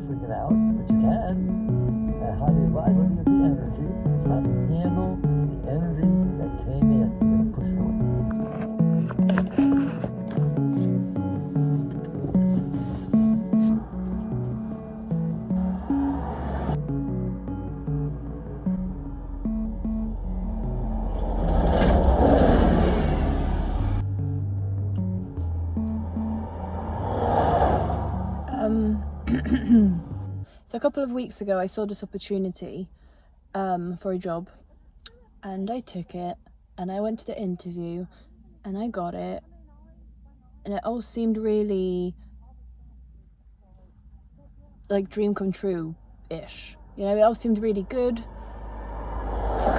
freaking out, but you can. I highly advise when you get the energy, not handle the energy that came in. You're going to push it away. So a couple of weeks ago I saw this opportunity for a job, and I took it, and I went to the interview and I got it, and it all seemed really like dream come true-ish. You know, it all seemed really good. To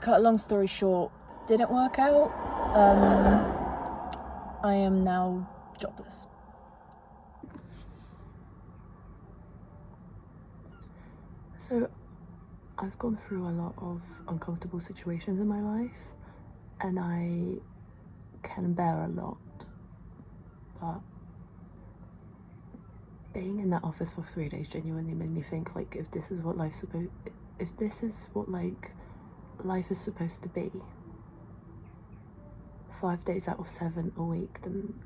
cut a long story short, didn't work out. I am now jobless. So I've gone through a lot of uncomfortable situations in my life, and I can bear a lot, but being in that office for 3 days genuinely made me think, like, if this is what life is supposed to be, 5 days out of 7 a week, then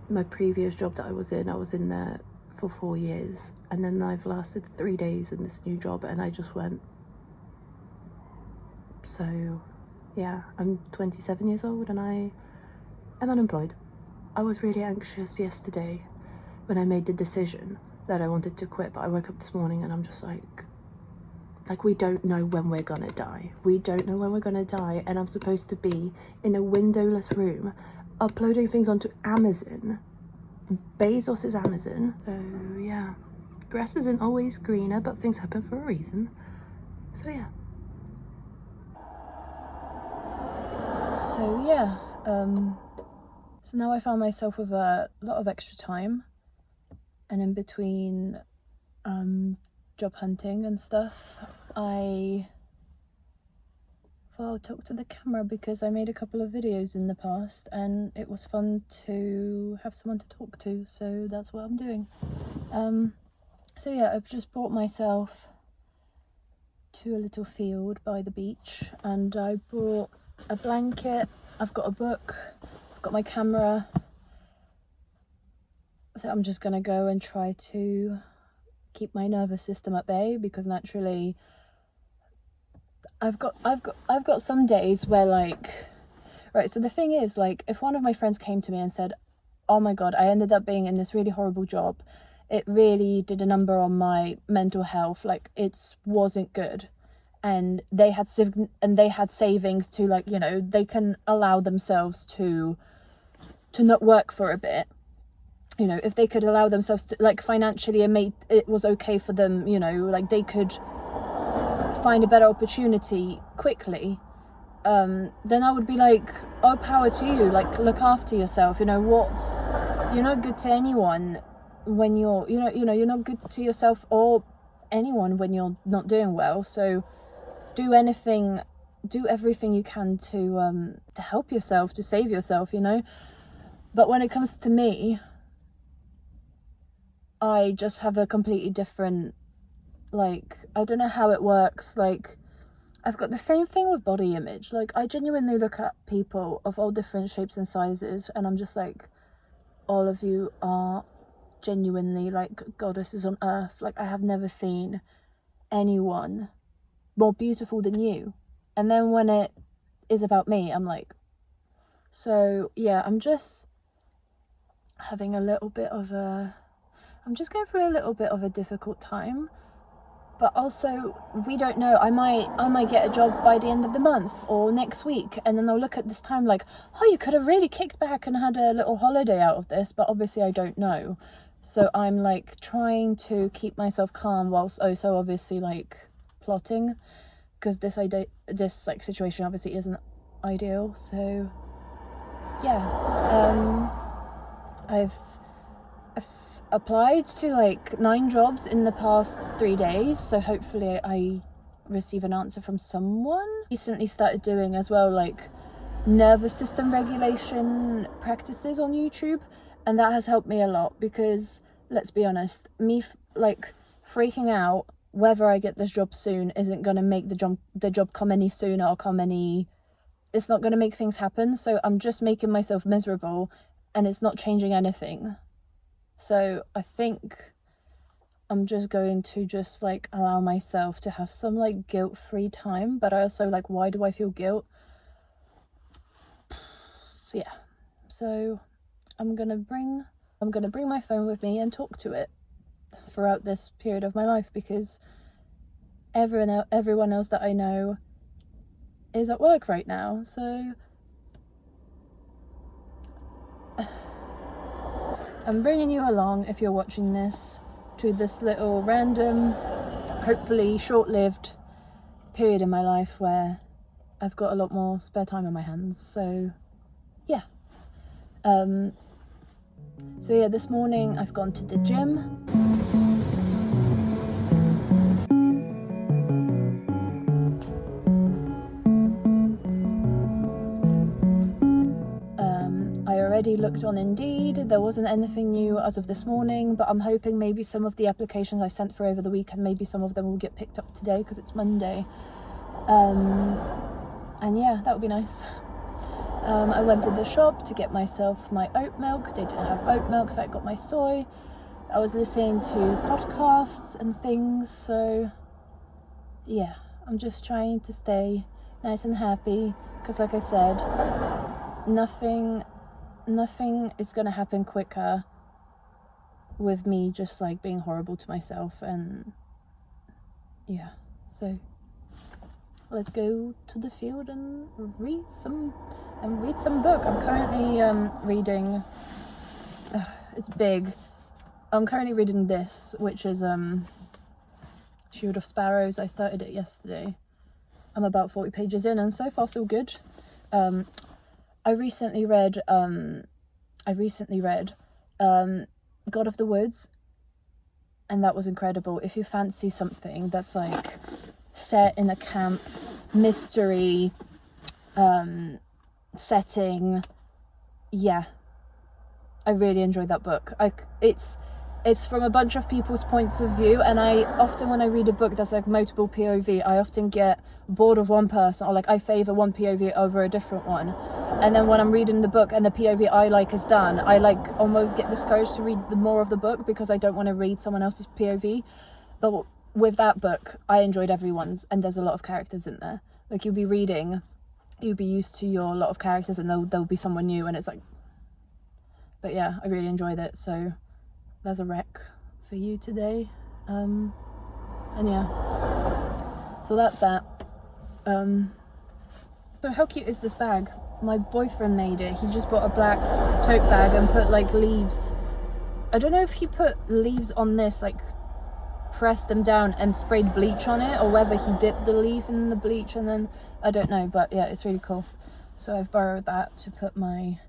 my previous job that I was in there for 4 years, and then I've lasted 3 days in this new job, and I just went. So yeah, I'm 27 years old and I am unemployed. I was really anxious yesterday when I made the decision that I wanted to quit, but I woke up this morning and I'm just like we don't know when we're gonna die. We don't know when we're gonna die, and I'm supposed to be in a windowless room uploading things onto Amazon. Bezos is Amazon. So yeah, grass isn't always greener, but things happen for a reason. So yeah. So now I found myself with a lot of extra time, and in between job hunting and stuff, I thought I'll talk to the camera because I made a couple of videos in the past and it was fun to have someone to talk to, so that's what I'm doing. So yeah, I've just brought myself to a little field by the beach, and I brought a blanket, I've got a book, I've got my camera, so I'm just gonna go and try to keep my nervous system at bay, because naturally I've got some days where, like, right, so the thing is, like, if one of my friends came to me and said, oh my god, I ended up being in this really horrible job, it really did a number on my mental health, like, it wasn't good, and they had savings to, like, you know, they can allow themselves to not work for a bit, you know, if they could allow themselves to, like, financially, and it was okay for them, you know, like, they could find a better opportunity quickly, then I would be like, oh, power to you, like, look after yourself, you know, you're not good to anyone when you're, you know, you're not good to yourself or anyone when you're not doing well, so do everything you can to help yourself, to save yourself, you know. But when it comes to me, I just have a completely different, like, I don't know how it works, like, I've got the same thing with body image, like, I genuinely look at people of all different shapes and sizes, and I'm just like, all of you are genuinely, like, goddesses on earth, like, I have never seen anyone more beautiful than you. And then when it is about me, I'm like, so yeah, I'm just having I'm just going through a little bit of a difficult time, but also, we don't know, I might get a job by the end of the month or next week, and then I'll look at this time like, oh, you could have really kicked back and had a little holiday out of this, but obviously I don't know. So I'm, like, trying to keep myself calm whilst also obviously, like, plotting, because this like situation obviously isn't ideal. So yeah, I've applied to like 9 jobs in the past 3 days, so hopefully I receive an answer from someone. Recently started doing as well, like, nervous system regulation practices on YouTube, And that has helped me a lot, because let's be honest, me like freaking out whether I get this job soon isn't going to make the job come any sooner or it's not going to make things happen. So I'm just making myself miserable, and it's not changing anything. So I think I'm just going to just like allow myself to have some like guilt-free time. But I also like, why do I feel guilt? Yeah. So I'm gonna bring my phone with me and talk to it throughout this period of my life, because everyone else that I know is at work right now. So I'm bringing you along, if you're watching this, to this little random, hopefully short-lived period in my life where I've got a lot more spare time on my hands. So yeah. So yeah, this morning I've gone to the gym. I already looked on Indeed. There wasn't anything new as of this morning, but I'm hoping maybe some of the applications I sent for over the weekend, maybe some of them will get picked up today because it's Monday. And yeah, that would be nice. I went to the shop to get myself my oat milk. They didn't have oat milk, so I got my soy. I was listening to podcasts and things, so yeah, I'm just trying to stay nice and happy, because like I said, nothing is going to happen quicker with me just like being horrible to myself. And yeah, so let's go to the field and read some book. I'm currently reading, it's big. I'm currently reading this, which is Shield of Sparrows. I started it yesterday. I'm about 40 pages in, and so far so good. I recently read God of the Woods, and that was incredible. If you fancy something that's like set in a camp mystery setting, yeah, I really enjoyed that book. It's from a bunch of people's points of view, and I often, when I read a book that's like multiple POV, I often get bored of one person, or like I favor one POV over a different one. And then when I'm reading the book and the POV I like is done, I like almost get discouraged to read the more of the book because I don't want to read someone else's POV. But with that book, I enjoyed everyone's, and there's a lot of characters in there. Like you'll be used to your lot of characters, and there'll be someone new, and it's like, but yeah, I really enjoyed it. So there's a rec for you today. And yeah, so that's that. So how cute is this bag? My boyfriend made it. He just bought a black tote bag and put like leaves. I don't know if he put leaves on this, like pressed them down and sprayed bleach on it, or whether he dipped the leaf in the bleach and then, I don't know, but yeah, it's really cool. So I've borrowed that to put my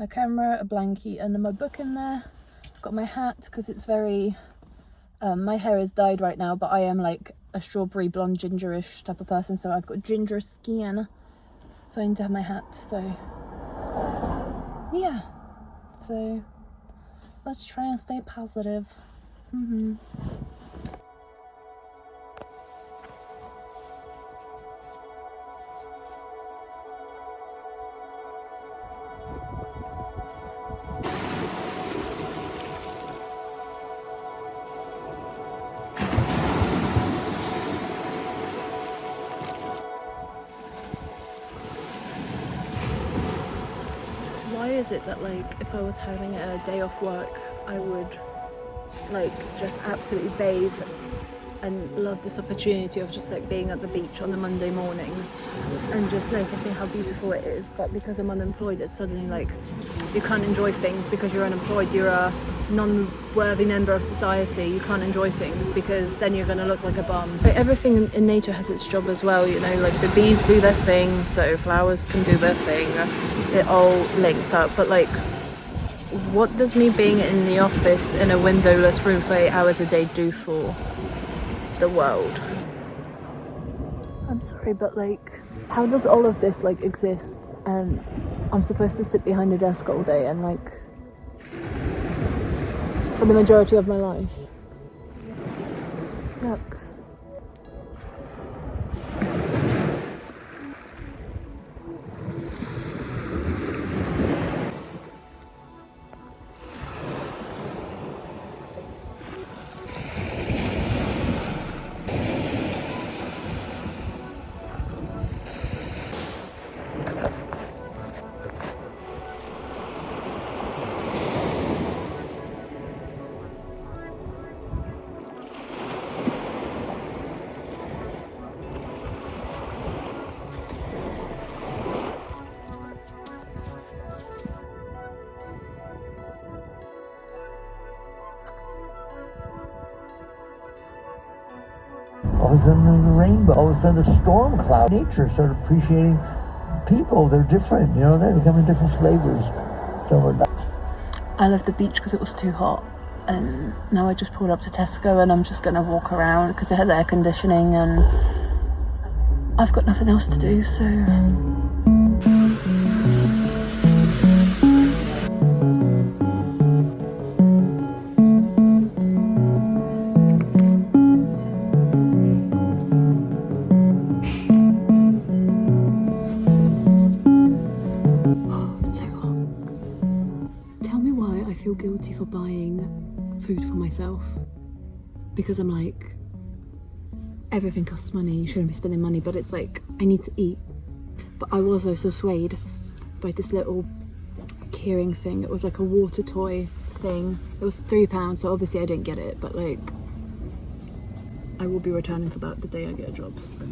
camera, a blankie, and then my book in there. I've got my hat because it's very my hair is dyed right now, but I am like a strawberry blonde gingerish type of person, so I've got ginger skin, so I need to have my hat. So yeah, so let's try and stay positive. Why is it that like if I was having a day off work, I would like just absolutely bathe and love this opportunity of just like being at the beach on a Monday morning and just noticing how beautiful it is, but because I'm unemployed, it's suddenly like you can't enjoy things because you're unemployed, you're a non-worthy member of society, you can't enjoy things because then you're going to look like a bum. Like everything in nature has its job as well, you know, like the bees do their thing, so flowers can do their thing, it all links up. But like, what does me being in the office in a windowless room for 8 hours a day do for the world? I'm sorry, but like, how does all of this like exist and I'm supposed to sit behind a desk all day and like for the majority of my life. Look. All of a sudden there's a rainbow. All of a sudden a storm cloud. Nature started appreciating people. They're different, you know, they come in different flavors. So we're not. I left the beach because it was too hot, and now I just pulled up to Tesco and I'm just gonna walk around because it has air conditioning and I've got nothing else to do, so feel guilty for buying food for myself because I'm like, everything costs money, you shouldn't be spending money, but it's like, I need to eat. But I was also swayed by this little keyring thing. It was like a water toy thing. It was £3, so obviously I didn't get it, but like, I will be returning for that the day I get a job, so.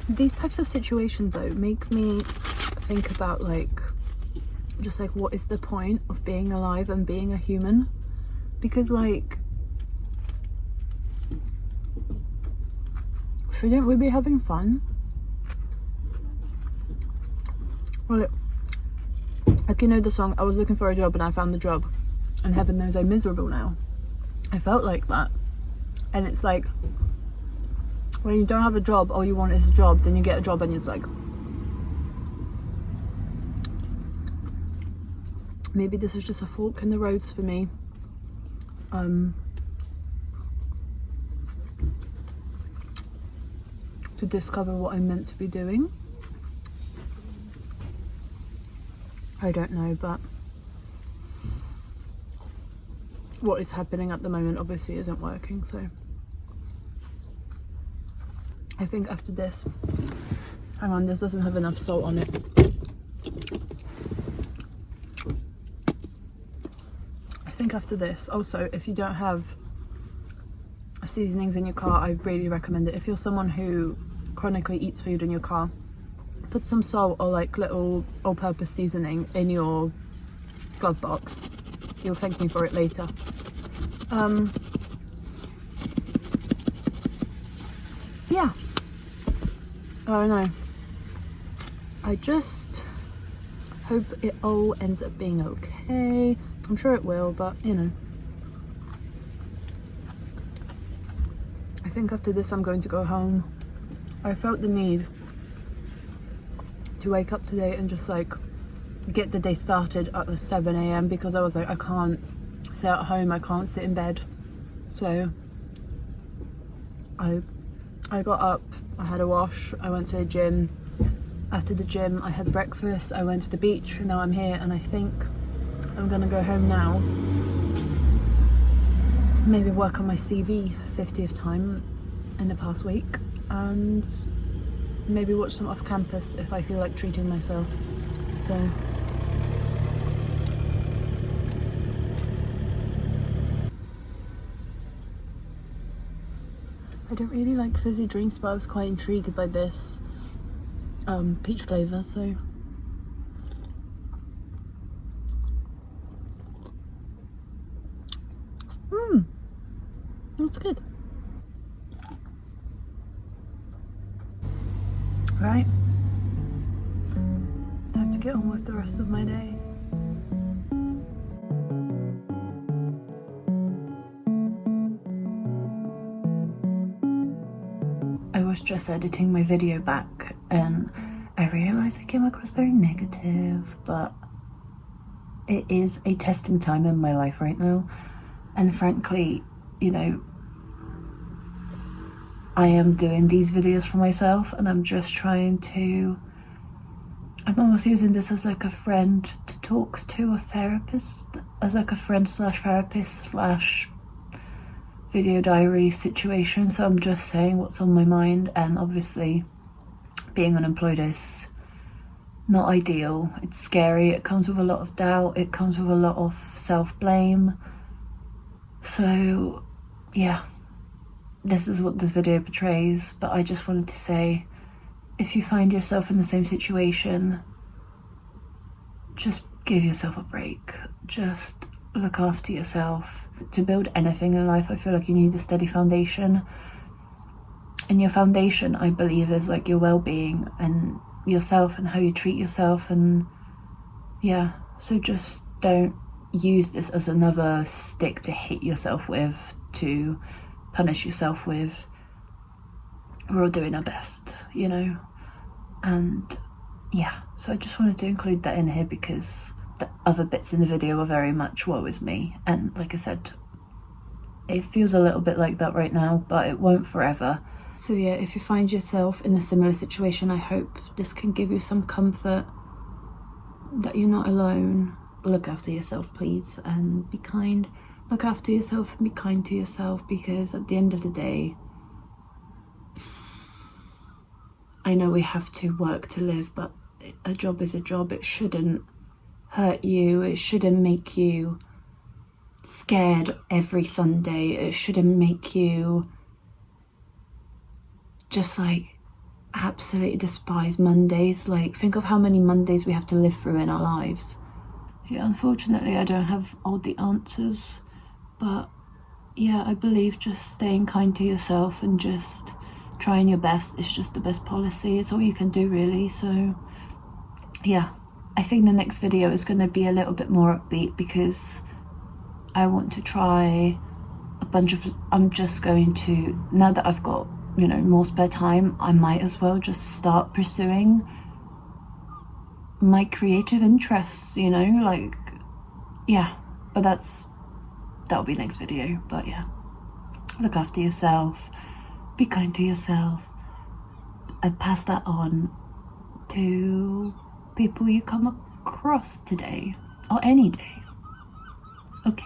These types of situations though make me think about like, just like, what is the point of being alive and being a human? Because like, shouldn't we be having fun? Well, like, you know the song, I was looking for a job and I found the job, and heaven knows I'm miserable now. I felt like that. And it's like, when you don't have a job, all you want is a job, then you get a job and it's like, maybe this is just a fork in the roads for me. To discover what I'm meant to be doing. I don't know, but what is happening at the moment obviously isn't working, so I think after this, hang on, this doesn't have enough salt on it. I think after this, also, if you don't have seasonings in your car, I really recommend it. If you're someone who chronically eats food in your car, put some salt or like little all-purpose seasoning in your glove box. You'll thank me for it later. Yeah, I don't know. I just hope it all ends up being okay. I'm sure it will, but you know. I think after this I'm going to go home. I felt the need to wake up today and just like get the day started at 7 a.m. because I was like, I can't sit at home, I can't sit in bed. So I got up, I had a wash, I went to the gym. After the gym I had breakfast, I went to the beach, and now I'm here, and I think I'm gonna go home now, maybe work on my CV 50th time in the past week, and maybe watch some off campus if I feel like treating myself. So I don't really like fizzy drinks, but I was quite intrigued by this peach flavour, so that's good. Right, time to get on with the rest of my day. was just editing my video back and I realised I came across very negative, but it is a testing time in my life right now. And frankly, you know, I am doing these videos for myself and I'm just trying to, I'm almost using this as like a friend to talk to, a therapist, as like a friend slash therapist slash video diary situation. So I'm just saying what's on my mind, and obviously being unemployed is not ideal. It's scary, it comes with a lot of doubt, it comes with a lot of self-blame. So yeah, this is what this video portrays. But I just wanted to say, if you find yourself in the same situation, just give yourself a break. Just look after yourself. To build anything in life, I feel like you need a steady foundation. And your foundation, I believe, is like your well-being and yourself and how you treat yourself. And yeah, so just don't use this as another stick to hit yourself with, to punish yourself with. We're all doing our best, you know. And yeah, so I just wanted to include that in here because the other bits in the video are very much woe is me. And like I said, it feels a little bit like that right now, but it won't forever. So yeah, if you find yourself in a similar situation, I hope this can give you some comfort that you're not alone. Look after yourself, please, and be kind. Look after yourself and be kind to yourself, because at the end of the day, I know we have to work to live, but a job is a job. It shouldn't hurt you. It shouldn't make you scared every Sunday. It shouldn't make you just like absolutely despise Mondays. Like, think of how many Mondays we have to live through in our lives. Yeah, unfortunately I don't have all the answers, but yeah, I believe just staying kind to yourself and just trying your best is just the best policy. It's all you can do, really. So yeah, I think the next video is going to be a little bit more upbeat because I want to try a bunch of, I'm just going to, now that I've got, you know, more spare time, I might as well just start pursuing my creative interests, you know, like, yeah. But that'll be next video. But yeah, look after yourself, be kind to yourself, and pass that on to people you come across today or any day. Okay.